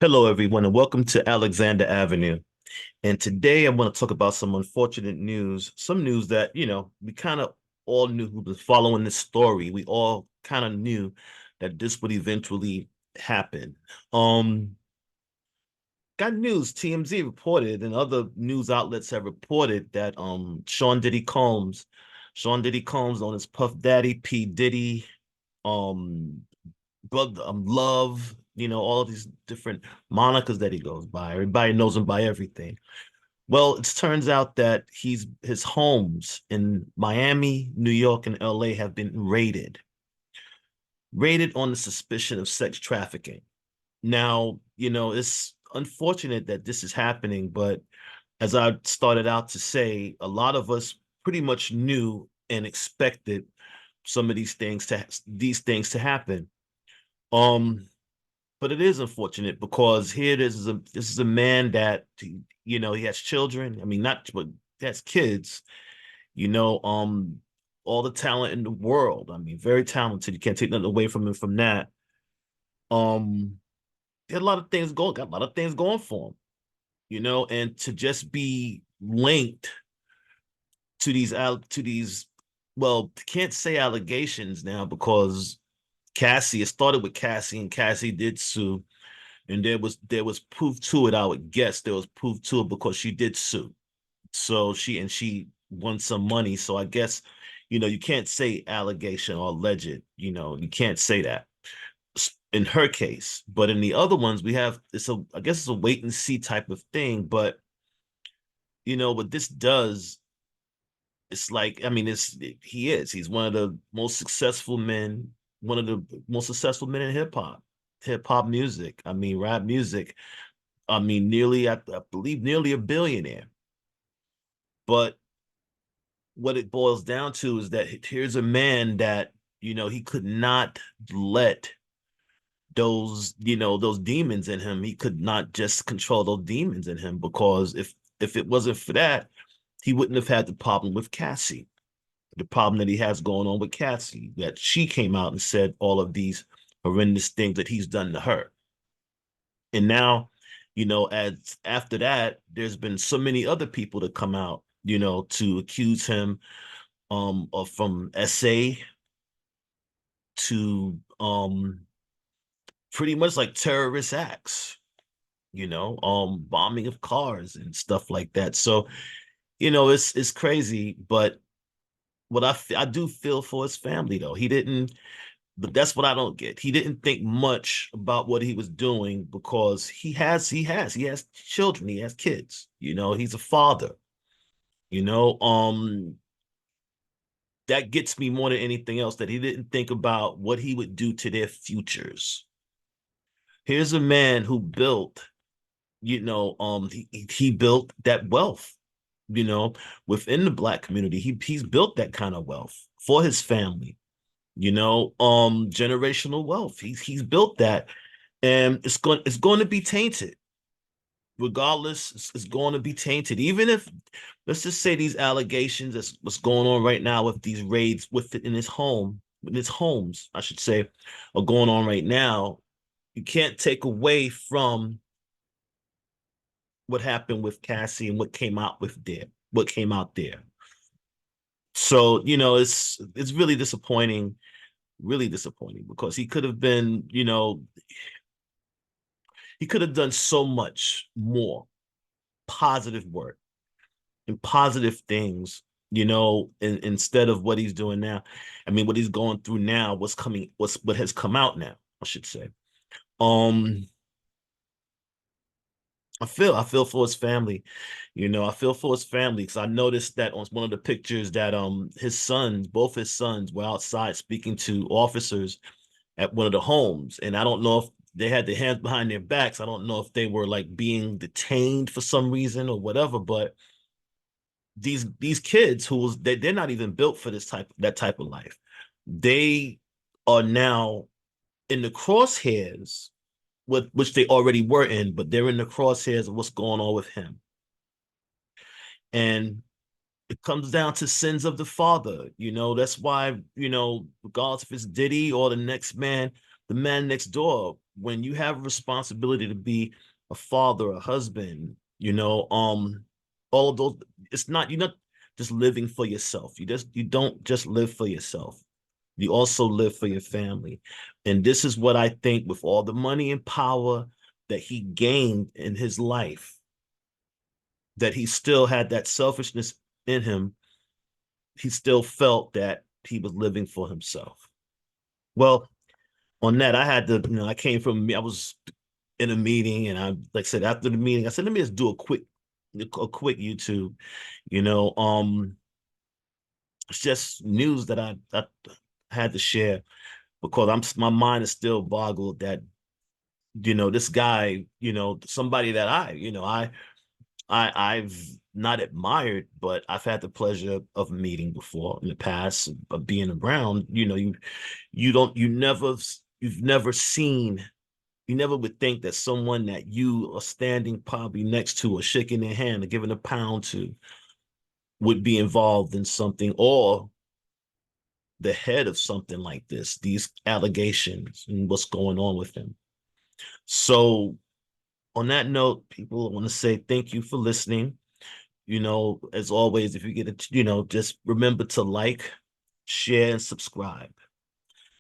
Hello, everyone, and welcome to Alexander Avenue. And today I'm going to talk about some unfortunate news, some news that, we kind of all knew who was following this story. We all kind of knew that this would eventually happen. Um, got news, TMZ reported and other news outlets have reported that Sean Diddy Combs known as Puff Daddy, P. Diddy, um brother Love, all these different monikers that he goes by. Everybody knows him by everything. Well, it turns out that his homes in Miami, New York, and LA have been raided on the suspicion of sex trafficking. Now, it's unfortunate that this is happening, but as I started out to say, a lot of us pretty much knew and expected some of these things to happen. Um, but it is unfortunate because here this is a man that he has children. I mean, not but he has kids. You know, all the talent in the world. I mean, very talented. You can't take nothing away from him from that. Um, he had a lot of things going, got a lot of things going for him. And to just be linked to these, well, can't say allegations now because Cassie. It started with Cassie, and Cassie did sue. And there was proof to it. I would guess there was proof to it because she did sue. So she won some money. So I guess, you can't say allegation or alleged. You can't say that in her case. But in the other ones, I guess it's a wait and see type of thing. But what this does, it's like, I mean, he's one of the most successful men, one of the most successful men in hip hop music. I mean, rap music. I mean, I believe nearly a billionaire. But what it boils down to is that here's a man that, he could not let those demons in him. He could not just control those demons in him because if it wasn't for that, he wouldn't have had the problem with Cassie, the problem that he has going on with Cassie, that she came out and said all of these horrendous things that he's done to her. And now, as after that, there's been so many other people to come out, to accuse him of from SA to pretty much like terrorist acts, bombing of cars and stuff like that. So, it's crazy, but I do feel for his family though. He didn't, but that's what I don't get. He didn't think much about what he was doing because he has children, he has kids, he's a father, you know. That gets me more than anything else that he didn't think about what he would do to their futures. Here's a man who built, he built that wealth, you know, within the black community. He's built that kind of wealth for his family, generational wealth. He's built that, and it's going to be tainted. Regardless, it's going to be tainted. Even if, let's just say, these allegations, that's what's going on right now with these raids in his home, in his homes, I should say, are going on right now. You can't take away from what happened with Cassie and what came out there. So, it's really disappointing because he could have done so much more positive work and positive things, instead of what he's doing now. I mean, what he's going through now, what has come out now, I should say. Um, I feel for his family. I feel for his family because I noticed that on one of the pictures that both his sons were outside speaking to officers at one of the homes. And I don't know if they had their hands behind their backs. I don't know if they were like being detained for some reason or whatever, but these kids they're not even built for that type of life. They are now in the crosshairs, with which they already were in, but they're in the crosshairs of what's going on with him. And it comes down to sins of the father. That's why, regardless if it's Diddy or the man next door, when you have a responsibility to be a father, a husband, all of those, you're not just living for yourself. You don't just live for yourself. You also live for your family. And this is what I think, with all the money and power that he gained in his life, that he still had that selfishness in him. He still felt that he was living for himself. Well, on that, I had to, I came from, I was in a meeting, and like I said, after the meeting, I said, let me just do a quick YouTube, you know, it's just news that I had to share, because my mind is still boggled that, this guy, somebody that I've not admired, but I've had the pleasure of meeting before in the past, of being around. You've never seen, you never would think that someone that you are standing probably next to, or shaking their hand or giving a pound to, would be involved in something, or the head of something like this, these allegations and what's going on with him. So on that note, people, I want to say thank you for listening. As always, if you get it, just remember to like, share, and subscribe.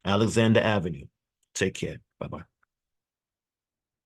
Alexander Avenue. Take care. Bye-bye.